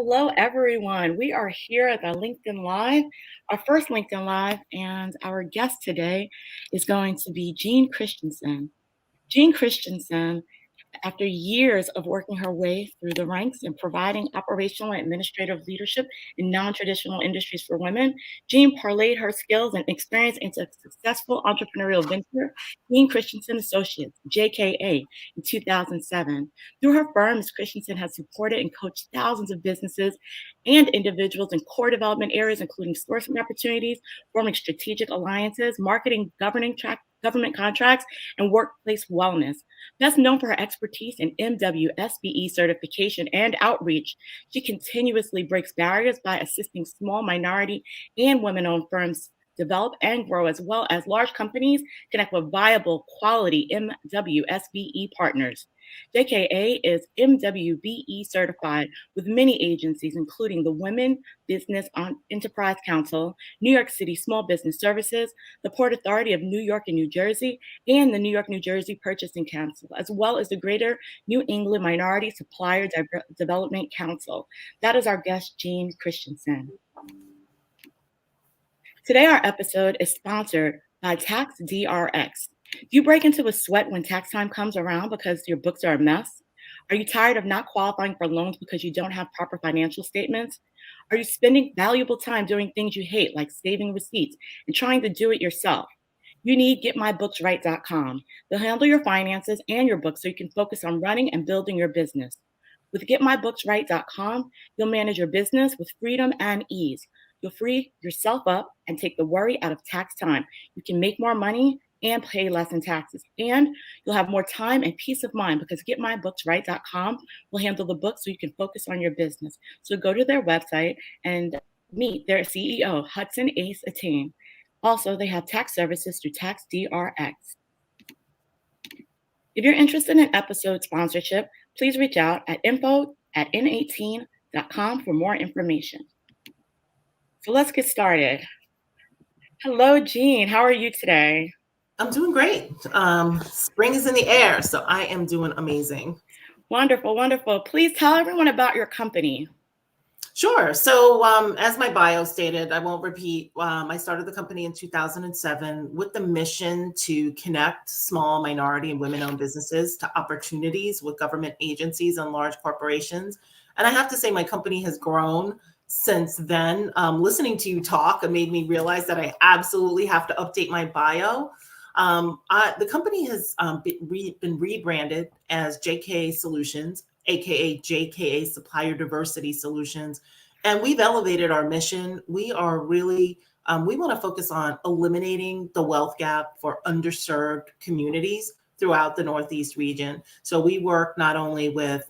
Hello, everyone. We are here at the LinkedIn Live, our first LinkedIn Live, and our guest today is going to be Jean Kristensen. Jean Kristensen, after years of working her way through the ranks and providing operational and administrative leadership in non-traditional industries for women, Jean parlayed her skills and experience into a successful entrepreneurial venture, Jean Kristensen and Associates, JKA, in 2007. Through her firm, Ms. Kristensen has supported and coached thousands of businesses and individuals in core development areas, including sourcing opportunities, forming strategic alliances, marketing, government contracts, and workplace wellness. Best known for her expertise in MWBE certification and outreach, she continuously breaks barriers by assisting small minority and women-owned firms develop and grow, as well as large companies connect with viable, quality MWBE partners. JKA is MWBE certified with many agencies, including the Women Business Enterprise Council, New York City Small Business Services, the Port Authority of New York and New Jersey, and the New York, New Jersey Purchasing Council, as well as the Greater New England Minority Supplier Development Council. That is our guest, Jean Kristensen. Today, our episode is sponsored by Tax DRX. Do you break into a sweat when tax time comes around because your books are a mess? Are you tired of not qualifying for loans because you don't have proper financial statements? Are you spending valuable time doing things you hate, like saving receipts and trying to do it yourself? You need GetMyBooksRight.com. They'll handle your finances and your books so you can focus on running and building your business. With GetMyBooksRight.com, you'll manage your business with freedom and ease. You'll free yourself up and take the worry out of tax time. You can make more money and pay less in taxes. And you'll have more time and peace of mind because GetMyBooksRight.com will handle the books so you can focus on your business. So go to their website and meet their CEO, Hudson Ace Attain. Also, they have tax services through Tax DRX. If you're interested in episode sponsorship, please reach out at info@n18.com for more information. So let's get started. Hello, Jean. How are you today? I'm doing great. Spring is in the air, so I am doing amazing. Wonderful, wonderful. Please tell everyone about your company. Sure. So as my bio stated, I won't repeat. I started the company in 2007 with the mission to connect small minority and women-owned businesses to opportunities with government agencies and large corporations. And I have to say my company has grown since then. Listening to you talk, it made me realize that I absolutely have to update my bio. The company has been rebranded as JKA Solutions, aka JKA Supplier Diversity Solutions, and we've elevated our mission. We are really, we want to focus on eliminating the wealth gap for underserved communities throughout the Northeast region. So we work not only with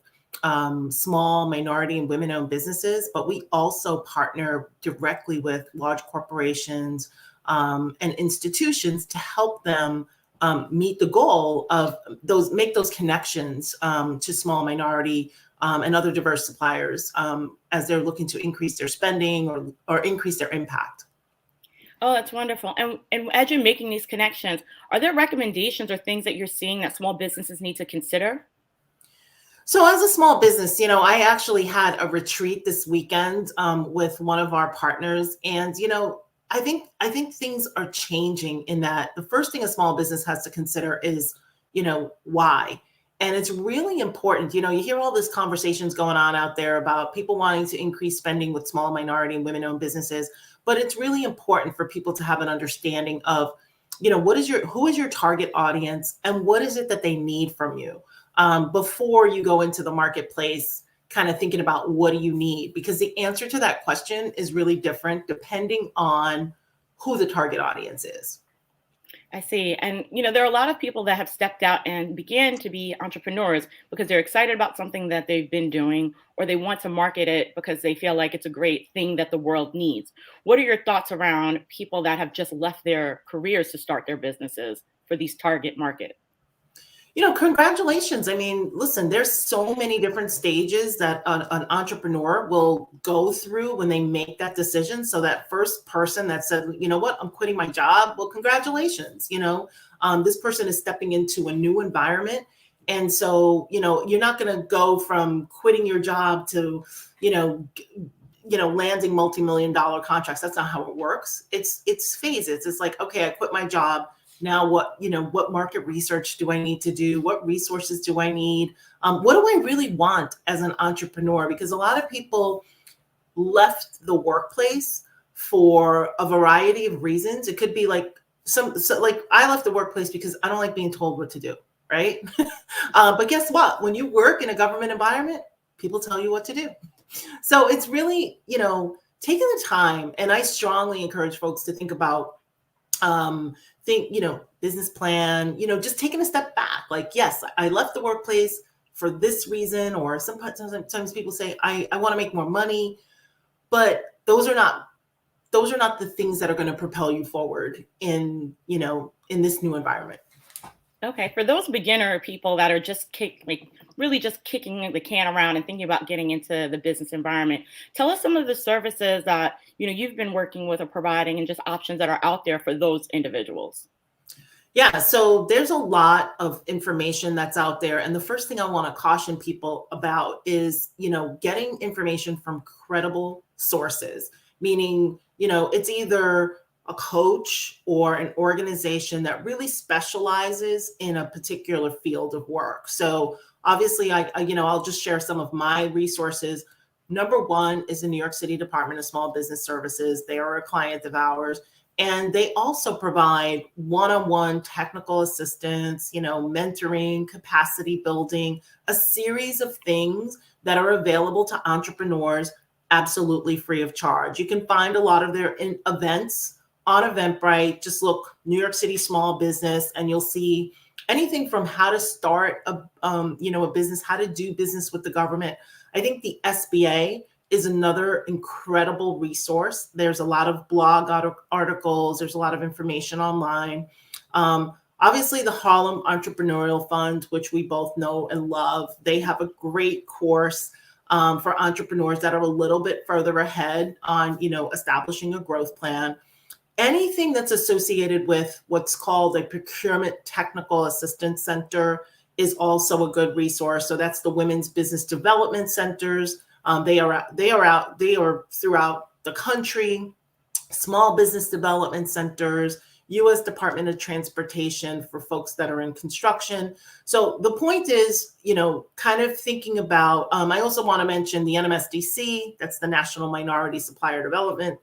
small minority and women-owned businesses, but we also partner directly with large corporations and institutions to help them meet the goal of make those connections to small minority and other diverse suppliers as they're looking to increase their spending or increase their impact. Oh, that's wonderful. And as you're making these connections, are there recommendations or things that you're seeing that small businesses need to consider? So as a small business, I actually had a retreat this weekend with one of our partners. And, I think things are changing in that the first thing a small business has to consider is, why. And it's really important. You hear all these conversations going on out there about people wanting to increase spending with small minority and women-owned businesses. But it's really important for people to have an understanding of, who is your target audience and what is it that they need from you? Before you go into the marketplace, kind of thinking about what do you need? Because the answer to that question is really different depending on who the target audience is. I see. And, there are a lot of people that have stepped out and began to be entrepreneurs because they're excited about something that they've been doing, or they want to market it because they feel like it's a great thing that the world needs. What are your thoughts around people that have just left their careers to start their businesses for these target market? Congratulations. I mean, listen, there's so many different stages that an entrepreneur will go through when they make that decision. So that first person that said, you know what, I'm quitting my job. Well, congratulations. This person is stepping into a new environment And so, you're not going to go from quitting your job to, landing multi-million dollar contracts. That's not how it works. It's phases. It's like, okay, I quit my job. Now what market research do I need to do? What resources do I need? What do I really want as an entrepreneur? Because a lot of people left the workplace for a variety of reasons. It could be like like I left the workplace because I don't like being told what to do, right? But guess what? When you work in a government environment, people tell you what to do. So it's really, taking the time, and I strongly encourage folks to think about, business plan, just taking a step back. Like, yes, I left the workplace for this reason, or sometimes people say, I want to make more money, but those are not the things that are going to propel you forward in this new environment. Okay, for those beginner people that are just really just kicking the can around and thinking about getting into the business environment, tell us some of the services that you've been working with or providing, and just options that are out there for those individuals. Yeah, so there's a lot of information that's out there. And the first thing I want to caution people about is, getting information from credible sources, meaning, it's either a coach or an organization that really specializes in a particular field of work. So obviously I'll just share some of my resources. Number one is the New York City Department of Small Business Services. They are a client of ours. And they also provide one-on-one technical assistance, mentoring, capacity building, a series of things that are available to entrepreneurs absolutely free of charge. You can find a lot of their events on Eventbrite. Just look New York City small business, and you'll see anything from how to start a business, how to do business with the government. I think the SBA is another incredible resource. There's a lot of blog articles. There's a lot of information online. Obviously, the Harlem Entrepreneurial Fund, which we both know and love, they have a great course for entrepreneurs that are a little bit further ahead on, establishing a growth plan. Anything that's associated with what's called a Procurement Technical Assistance Center is also a good resource. So that's the Women's Business Development Centers. They are throughout the country. Small Business Development Centers, U.S. Department of Transportation for folks that are in construction. So the point is, kind of thinking about, I also want to mention the NMSDC, that's the National Minority Supplier Development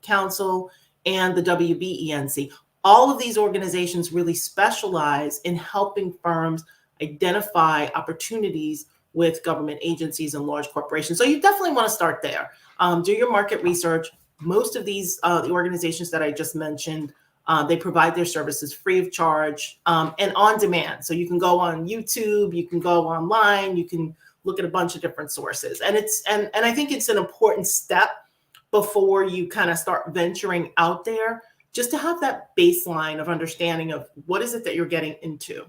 Council, and the WBENC. All of these organizations really specialize in helping firms identify opportunities with government agencies and large corporations. So you definitely want to start there. Do your market research. Most of these the organizations that I just mentioned, they provide their services free of charge and on demand. So you can go on YouTube, you can go online, you can look at a bunch of different sources. And I think it's an important step before you kind of start venturing out there, just to have that baseline of understanding of what is it that you're getting into.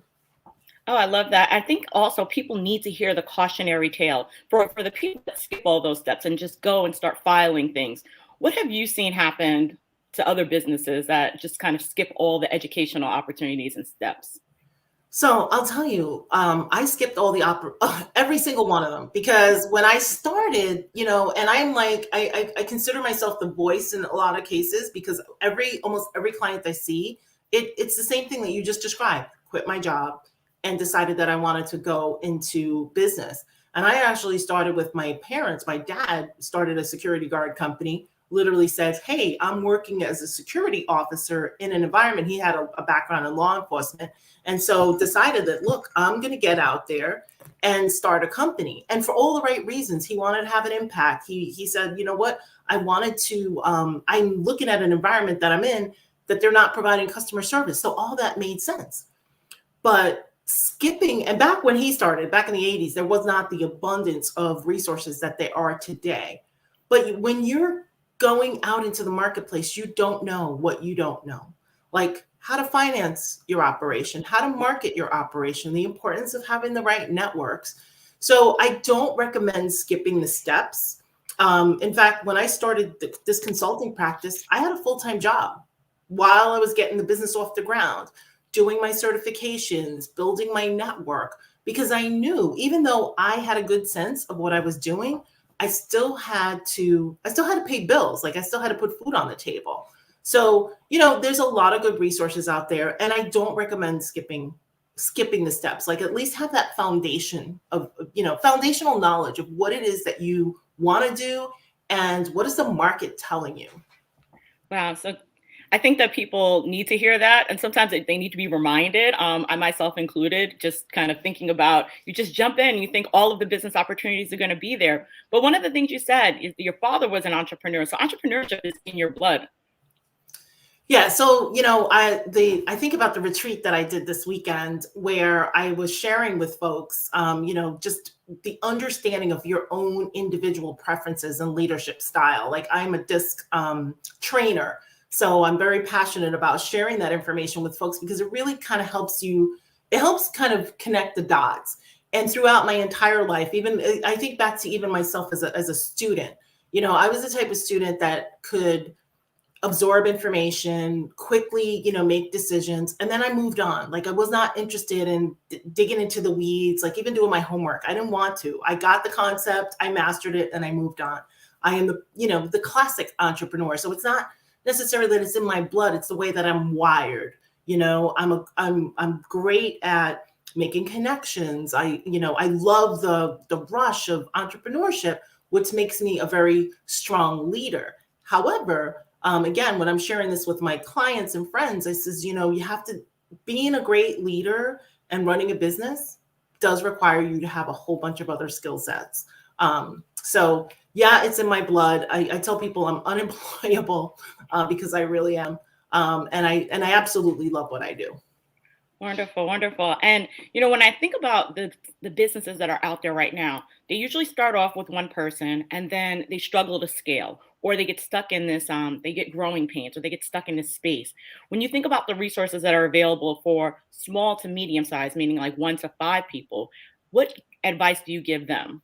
Oh, I love that. I think also people need to hear the cautionary tale for the people that skip all those steps and just go and start filing things. What have you seen happen to other businesses that just kind of skip all the educational opportunities and steps? So I'll tell you, I skipped all every single one of them, because when I started, and I'm like, I consider myself the voice in a lot of cases, because almost every client I see, it's the same thing that you just described. Quit my job and decided that I wanted to go into business. And I actually started with my parents. My dad started a security guard company, literally said, hey, I'm working as a security officer in an environment. He had a background in law enforcement. And so decided that, look, I'm going to get out there and start a company. And for all the right reasons, he wanted to have an impact. He said, you know what, I wanted to, I'm looking at an environment that I'm in that they're not providing customer service. So all that made sense. But skipping, and back when he started, back in the 80s, there was not the abundance of resources that there are today. But when you're going out into the marketplace, you don't know what you don't know. Like how to finance your operation, how to market your operation, the importance of having the right networks. So I don't recommend skipping the steps. In fact, when I started this consulting practice, I had a full-time job while I was getting the business off the ground. doing my certifications, building my network, because I knew even though I had a good sense of what I was doing, I still had to pay bills. Like I still had to put food on the table. So, there's a lot of good resources out there, and I don't recommend skipping the steps. Like at least have that foundation of, foundational knowledge of what it is that you want to do and what is the market telling you. Wow. So I think that people need to hear that. And sometimes they need to be reminded, I myself included, just kind of thinking about, you just jump in, you think all of the business opportunities are going to be there. But one of the things you said is your father was an entrepreneur. So entrepreneurship is in your blood. Yeah, so I think about the retreat that I did this weekend where I was sharing with folks, just the understanding of your own individual preferences and leadership style. Like I'm a DISC trainer, so I'm very passionate about sharing that information with folks because it really kind of helps kind of connect the dots. And throughout my entire life, even I think back to even myself as a student, I was the type of student that could absorb information quickly, make decisions. And then I moved on. Like I was not interested in digging into the weeds, like even doing my homework. I didn't want to. I got the concept, I mastered it, and I moved on. I am the classic entrepreneur. So it's not necessarily that it's in my blood. It's the way that I'm wired. I'm great at making connections. I love the rush of entrepreneurship, which makes me a very strong leader. However, again, when I'm sharing this with my clients and friends, I says, you have to, being a great leader and running a business does require you to have a whole bunch of other skill sets. So yeah, it's in my blood. I tell people I'm unemployable because I really am. And I absolutely love what I do. Wonderful, wonderful. And when I think about the businesses that are out there right now, they usually start off with one person and then they struggle to scale, or they get stuck in this, they get growing pains, or they get stuck in this space. When you think about the resources that are available for small to medium size, meaning like 1 to 5 people, what advice do you give them?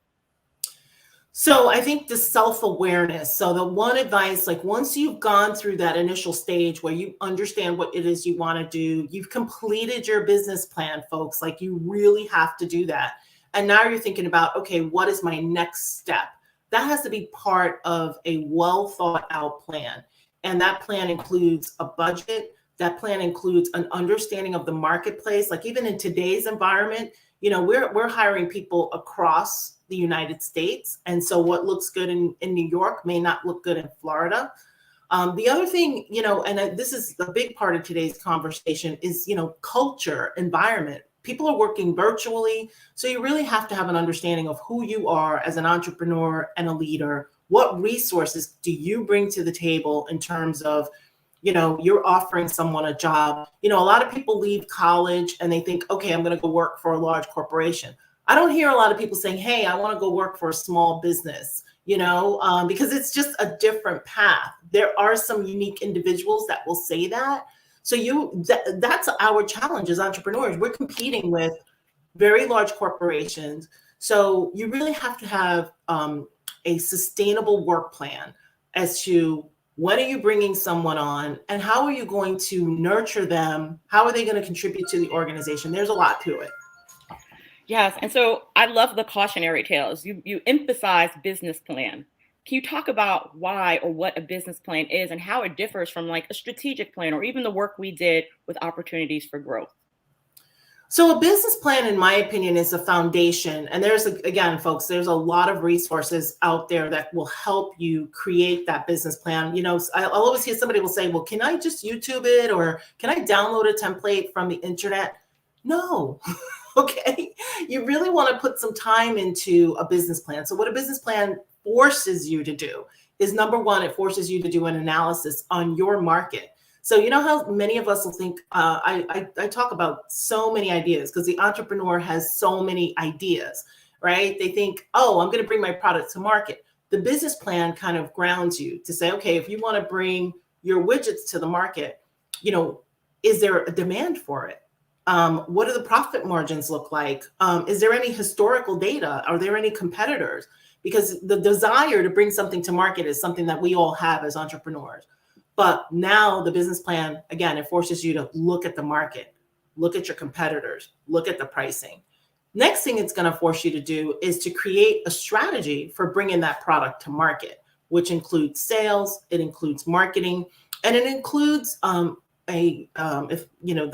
So I think the self-awareness. So the one advice, like once you've gone through that initial stage where you understand what it is you want to do, you've completed your business plan, folks, like you really have to do that. And now you're thinking about, okay, what is my next step? That has to be part of a well thought out plan. And that plan includes a budget. That plan includes an understanding of the marketplace. Like even in today's environment, we're hiring people across the United States. And so what looks good in New York may not look good in Florida. The other thing, and this is a big part of today's conversation is, culture, environment. People are working virtually. So you really have to have an understanding of who you are as an entrepreneur and a leader. What resources do you bring to the table in terms of, you're offering someone a job. A lot of people leave college and they think, okay, I'm going to go work for a large corporation. I don't hear a lot of people saying, hey, I want to go work for a small business, because it's just a different path. There are some unique individuals that will say that. So that's our challenge as entrepreneurs. We're competing with very large corporations. So you really have to have a sustainable work plan as to when are you bringing someone on and how are you going to nurture them? How are they going to contribute to the organization? There's a lot to it. Yes. And so I love the cautionary tales. You emphasize business plan. Can you talk about why or what a business plan is and how it differs from like a strategic plan or even the work we did with opportunities for growth? So a business plan, in my opinion, is a foundation. And again, folks, there's a lot of resources out there that will help you create that business plan. I'll always hear somebody will say, well, can I just YouTube it? Or can I download a template from the internet? No. Okay. You really want to put some time into a business plan. So what a business plan forces you to do is, number one, it forces you to do an analysis on your market. So you know how many of us will think, I talk about so many ideas because the entrepreneur has so many ideas, right? They think, oh, I'm going to bring my product to market. The business plan kind of grounds you to say, okay, if you want to bring your widgets to the market, is there a demand for it? What do the profit margins look like? Is there any historical data? Are there any competitors? Because the desire to bring something to market is something that we all have as entrepreneurs. But now the business plan, again, it forces you to look at the market. look at your competitors, look at the pricing. Next thing it's going to force you to do is to create a strategy for bringing that product to market, which includes sales, it includes marketing, and it includes the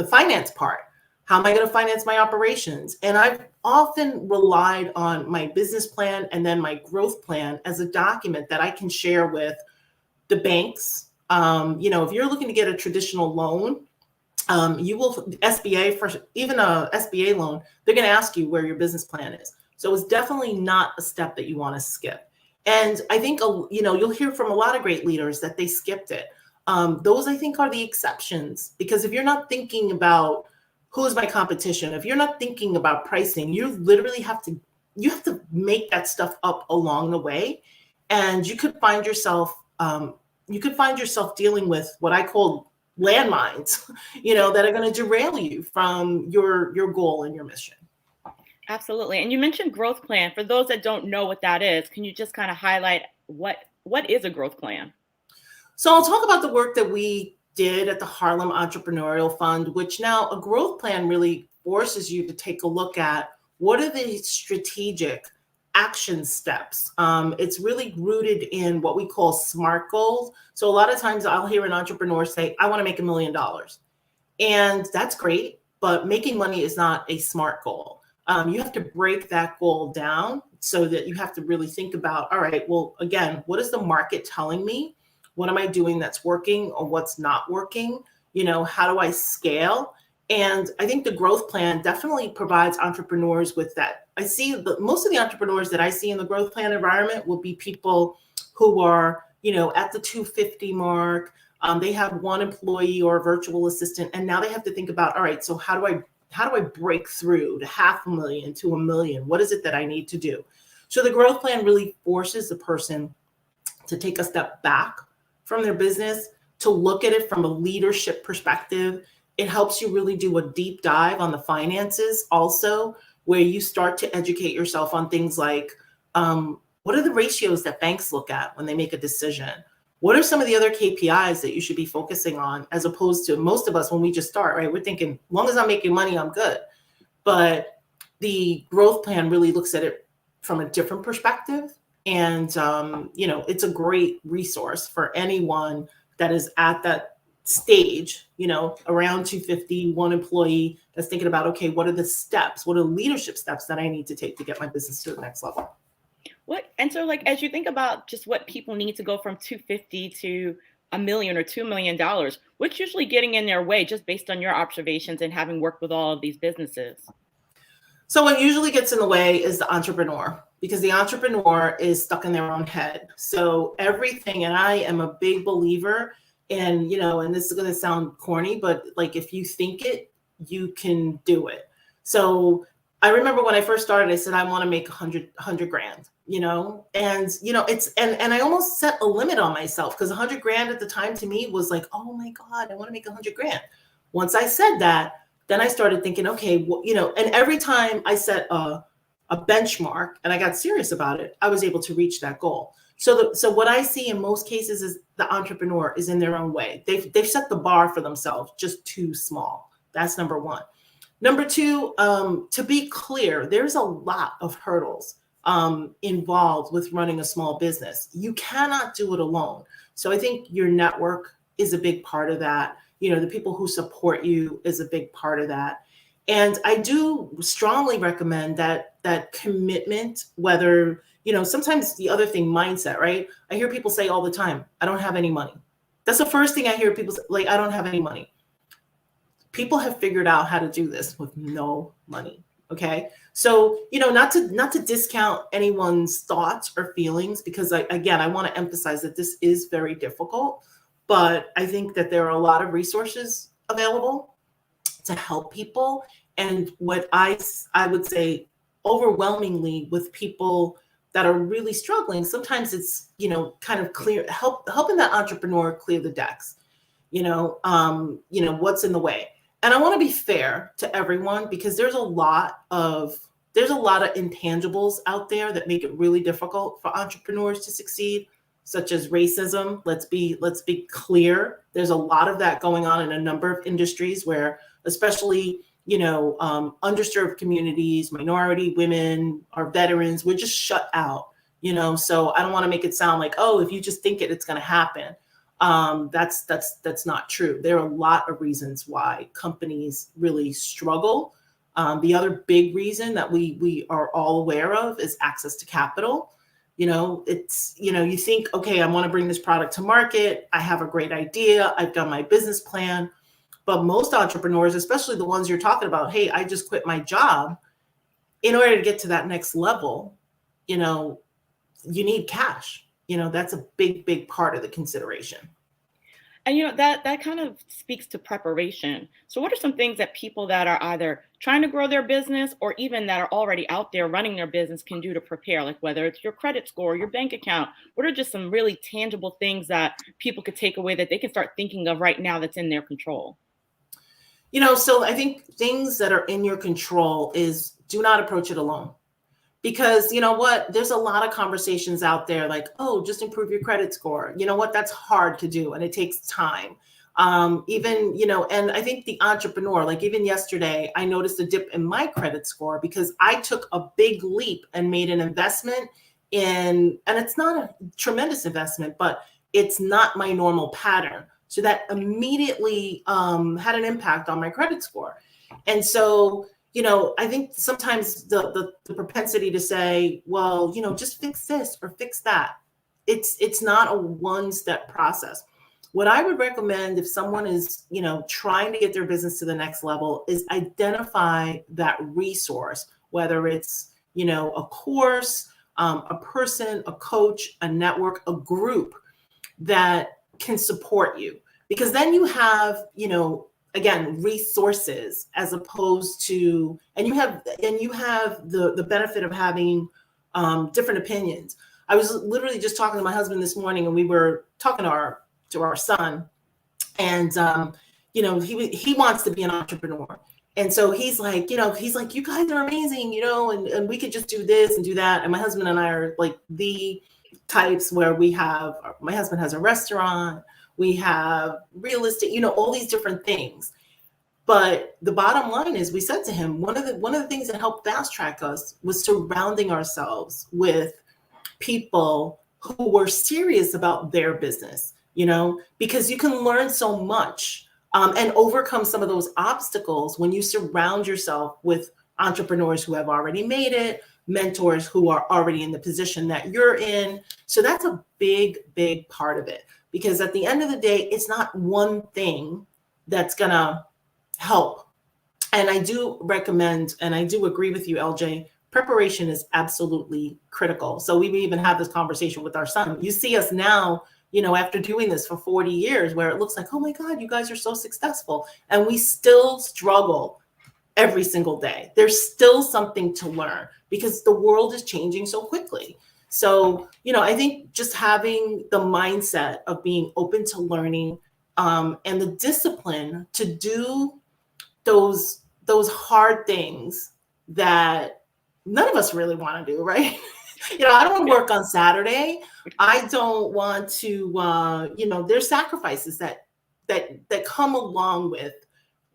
finance part. How am I going to finance my operations? And I've often relied on my business plan and then my growth plan as a document that I can share with the banks. If you're looking to get a traditional loan, you will SBA for even a SBA loan, they're going to ask you where your business plan is. So it's definitely not a step that you want to skip. And I think, you'll hear from a lot of great leaders that they skipped it. Those I think are the exceptions, because if you're not thinking about who is my competition, if you're not thinking about pricing, you literally have to make that stuff up along the way. And you could find yourself dealing with what I call landmines, that are going to derail you from your goal and your mission. Absolutely. And you mentioned growth plan. For those that don't know what that is, can you just kind of highlight what is a growth plan? So I'll talk about the work that we did at the Harlem Entrepreneurial Fund, which now a growth plan really forces you to take a look at what are the strategic action steps. It's really rooted in what we call SMART goals. So a lot of times I'll hear an entrepreneur say, I want to make $1 million. And that's great, but making money is not a SMART goal. You have to break that goal down so that you have to really think about, all right, well, again, what is the market telling me? What am I doing that's working or what's not working? How do I scale? And I think the growth plan definitely provides entrepreneurs with that. I see most of the entrepreneurs that I see in the growth plan environment will be people who are, at the 250 mark. They have one employee or a virtual assistant, and now they have to think about, all right, so how do I break through to $500,000 to $1 million? What is it that I need to do? So the growth plan really forces the person to take a step back from their business, to look at it from a leadership perspective. It helps you really do a deep dive on the finances also, where you start to educate yourself on things like, what are the ratios that banks look at when they make a decision? What are some of the other KPIs that you should be focusing on, as opposed to most of us when we just start, right? We're thinking, as long as I'm making money, I'm good. But the growth plan really looks at it from a different perspective. And, it's a great resource for anyone that is at that stage, around 250, one employee that's thinking about, okay, what are the steps? What are leadership steps that I need to take to get my business to the next level? And so as you think about just what people need to go from 250 to $1 million or $2 million, what's usually getting in their way, just based on your observations and having worked with all of these businesses? So what usually gets in the way is the entrepreneur, because the entrepreneur is stuck in their own head. So everything, and I am a big believer in, and this is going to sound corny, but like, if you think it, you can do it. So I remember when I first started, I said, I want to make 100 grand, and I almost set a limit on myself, because 100 grand at the time to me was like, oh my God, I want to make 100 grand. Once I said that, then I started thinking, okay, well, and every time I set a benchmark and I got serious about it, I was able to reach that goal. So what I see in most cases is the entrepreneur is in their own way. They've set the bar for themselves just too small. That's number one. Number two, to be clear, there's a lot of hurdles involved with running a small business. You cannot do it alone. So I think your network is a big part of that. The people who support you is a big part of that. And I do strongly recommend that commitment, whether, sometimes the other thing, mindset, right? I hear people say all the time, I don't have any money. That's the first thing I hear people say, like, I don't have any money. People have figured out how to do this with no money. Okay. So, not to discount anyone's thoughts or feelings, because I want to emphasize that this is very difficult, but I think that there are a lot of resources available to help people. And what I would say overwhelmingly with people that are really struggling, sometimes it's, kind of helping that entrepreneur clear the decks, what's in the way. And I want to be fair to everyone, because there's a lot of intangibles out there that make it really difficult for entrepreneurs to succeed, such as racism. Let's be clear. There's a lot of that going on in a number of industries where, especially underserved communities, minority women, our veterans, we're just shut out, so I don't want to make it sound like, oh, if you just think it, it's going to happen. That's not true. There are a lot of reasons why companies really struggle. The other big reason that we are all aware of is access to capital. You think, okay, I want to bring this product to market. I have a great idea. I've done my business plan. But most entrepreneurs, especially the ones you're talking about, hey, I just quit my job. In order to get to that next level, you need cash. That's a big part of the consideration. And that kind of speaks to preparation. So what are some things that people that are either trying to grow their business or even that are already out there running their business can do to prepare? Like whether it's your credit score, your bank account, what are just some really tangible things that people could take away that they can start thinking of right now that's in their control? So I think things that are in your control is do not approach it alone. Because you know what, there's a lot of conversations out there like, oh, just improve your credit score. You know what, that's hard to do and it takes time. And I think the entrepreneur, like even yesterday, I noticed a dip in my credit score because I took a big leap and made an investment and it's not a tremendous investment, but it's not my normal pattern. So that immediately had an impact on my credit score. And so I think sometimes the propensity to say, well, just fix this or fix that. It's not a one-step process. What I would recommend if someone is, trying to get their business to the next level is identify that resource, whether it's, a course, a person, a coach, a network, a group that can support you. Because then you have, again, resources as opposed to, and you have the benefit of having different opinions. I was literally just talking to my husband this morning and we were talking to our son and, he wants to be an entrepreneur. And so he's like, you guys are amazing, and we could just do this and do that. And my husband and I are like the types where my husband has a restaurant, we have real estate, all these different things. But the bottom line is we said to him, one of the things that helped fast track us was surrounding ourselves with people who were serious about their business, because you can learn so much and overcome some of those obstacles when you surround yourself with entrepreneurs who have already made it, mentors who are already in the position that you're in. So that's a big part of it. Because at the end of the day, it's not one thing that's going to help. And I do recommend, and I do agree with you, LJ, preparation is absolutely critical. So we even had this conversation with our son. You see us now, after doing this for 40 years, where it looks like, oh my God, you guys are so successful. And we still struggle every single day. There's still something to learn because the world is changing so quickly. So, I think just having the mindset of being open to learning and the discipline to do those hard things that none of us really want to do, right? I don't want to work on Saturday. I don't want to, there's sacrifices that come along with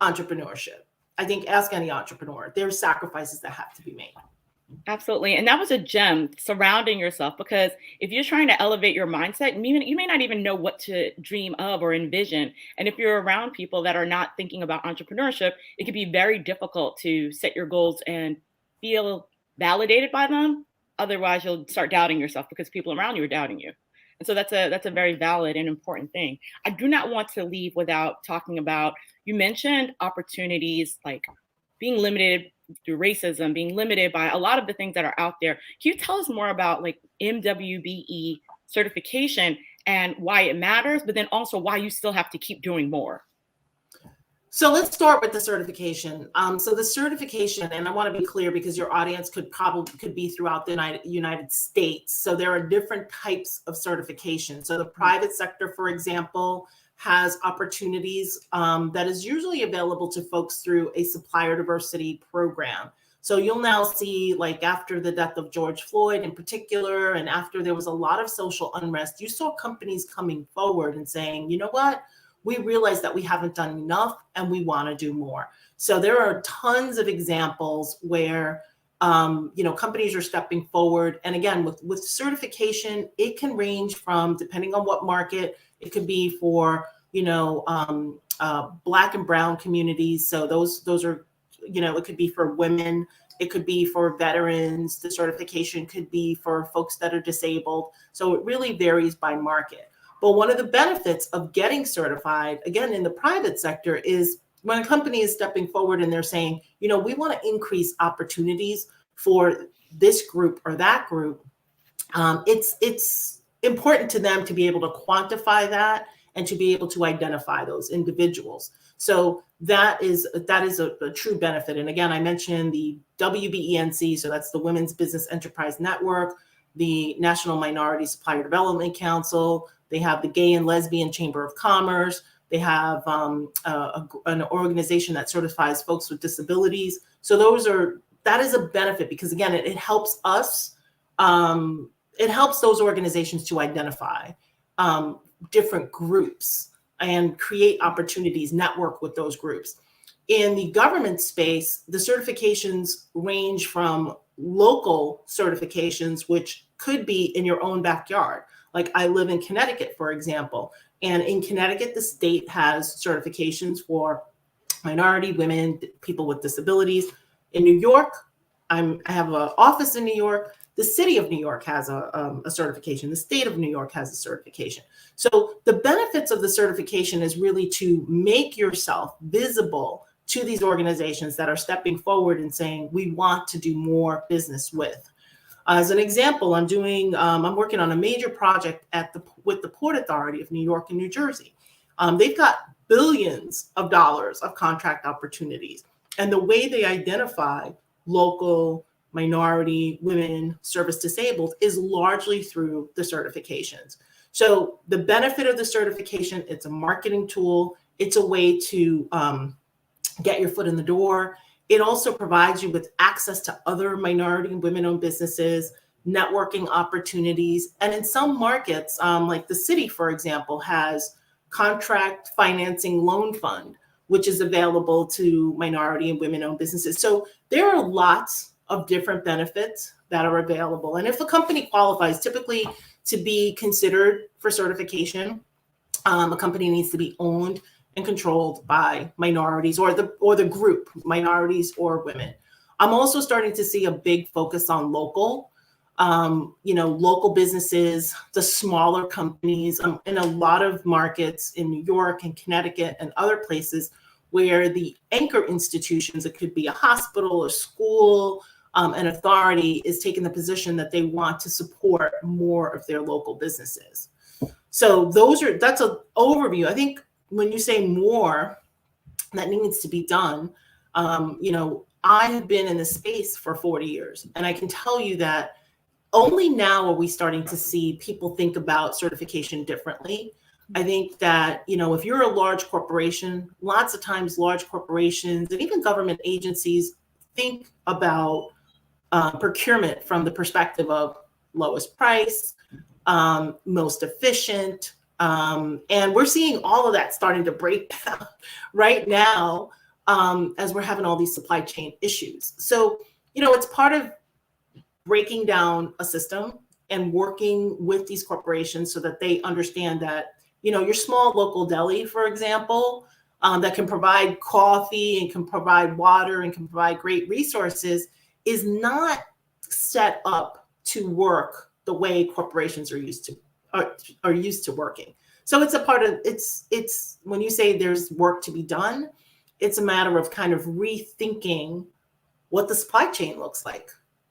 entrepreneurship. I think ask any entrepreneur, there's sacrifices that have to be made. Absolutely. And that was a gem, surrounding yourself, because if you're trying to elevate your mindset, you may not even know what to dream of or envision. And if you're around people that are not thinking about entrepreneurship, it can be very difficult to set your goals and feel validated by them. Otherwise, you'll start doubting yourself because people around you are doubting you. And so that's a very valid and important thing. I do not want to leave without talking about, you mentioned opportunities like being limited through racism, being limited by a lot of the things that are out there. Can you tell us more about like MWBE certification and why it matters, but then also why you still have to keep doing more? So let's start with the certification. So the certification, and I want to be clear because your audience could be throughout the United States. So there are different types of certification. So the private sector, for example, has opportunities that is usually available to folks through a Supplier Diversity program. So you'll now see, like after the death of George Floyd in particular, and after there was a lot of social unrest, you saw companies coming forward and saying, you know what, we realize that we haven't done enough and we want to do more. So there are tons of examples where companies are stepping forward. And again, with certification, it can range from, depending on what market, it could be for, Black and brown communities. So those are, it could be for women, it could be for veterans. The certification could be for folks that are disabled. So it really varies by market. But one of the benefits of getting certified, again, in the private sector, is when a company is stepping forward and they're saying, we want to increase opportunities for this group or that group, it's important to them to be able to quantify that and to be able to identify those individuals. So that is a true benefit. And again, I mentioned the WBENC, so that's the Women's Business Enterprise Network, the National Minority Supplier Development Council. They have the Gay and Lesbian Chamber of Commerce. They have an organization that certifies folks with disabilities. So that is a benefit, because again, it helps us. It helps those organizations to identify different groups and create opportunities, network with those groups. In the government space, the certifications range from local certifications, which could be in your own backyard. Like I live in Connecticut, for example, and in Connecticut, the state has certifications for minority, women, people with disabilities. In New York, I have an office in New York. The city of New York has a certification. The state of New York has a certification. So the benefits of the certification is really to make yourself visible to these organizations that are stepping forward and saying, we want to do more business with. As an example, I'm working on a major project with the Port Authority of New York and New Jersey. They've got billions of dollars of contract opportunities. And the way they identify local, minority, women, service disabled is largely through the certifications. So the benefit of the certification, it's a marketing tool. It's a way to get your foot in the door. It also provides you with access to other minority and women-owned businesses, networking opportunities. And in some markets, like the city, for example, has contract financing loan fund, which is available to minority and women-owned businesses. So there are lots of different benefits that are available. And if a company qualifies, typically to be considered for certification, a company needs to be owned and controlled by minorities or the group, minorities or women. I'm also starting to see a big focus on local businesses, the smaller companies, in a lot of markets in New York and Connecticut and other places where the anchor institutions, it could be a hospital, a school, an authority, is taking the position that they want to support more of their local businesses. So that's an overview. I think when you say more that needs to be done, I have been in this space for 40 years, and I can tell you that only now are we starting to see people think about certification differently. I think that, if you're a large corporation, lots of times large corporations and even government agencies think about procurement from the perspective of lowest price, most efficient. And we're seeing all of that starting to break down right now as we're having all these supply chain issues. So, it's part of breaking down a system and working with these corporations so that they understand that, your small local deli, for example, that can provide coffee and can provide water and can provide great resources, is not set up to work the way corporations are used to working. So it's a part of it's when you say there's work to be done, it's a matter of kind of rethinking what the supply chain looks like,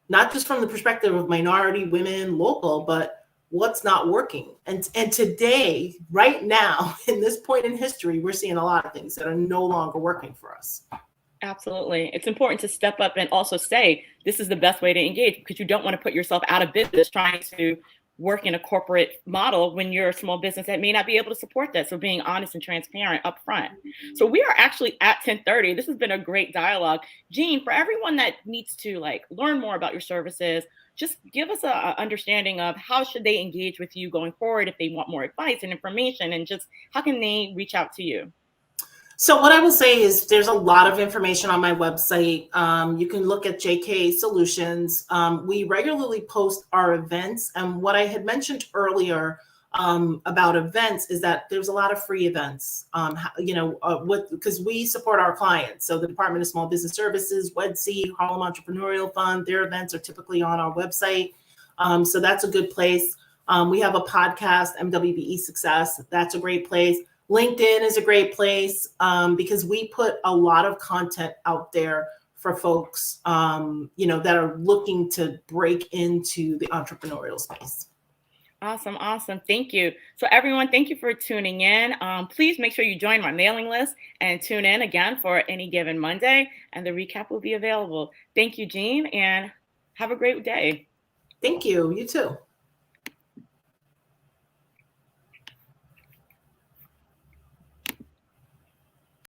not just from the perspective of minority, women, local, but what's not working. And today, right now, in this point in history, we're seeing a lot of things that are no longer working for us. Absolutely. It's important to step up and also say, this is the best way to engage, because you don't want to put yourself out of business trying to work in a corporate model when you're a small business that may not be able to support that. So being honest and transparent up front. So we are actually at 10:30. This has been a great dialogue. Jean, for everyone that needs to learn more about your services, just give us a understanding of how should they engage with you going forward if they want more advice and information, and just how can they reach out to you? So what I will say is there's a lot of information on my website. You can look at JKA Solutions. We regularly post our events. And what I had mentioned earlier about events is that there's a lot of free events, because we support our clients. So the Department of Small Business Services, WEDC, Harlem Entrepreneurial Fund, their events are typically on our website. So that's a good place. We have a podcast, MWBE Success. That's a great place. LinkedIn is a great place because we put a lot of content out there for folks, that are looking to break into the entrepreneurial space. Awesome. Awesome. Thank you. So everyone, thank you for tuning in. Please make sure you join my mailing list and tune in again for any given Monday, and the recap will be available. Thank you, Jean, and have a great day. Thank you. You too.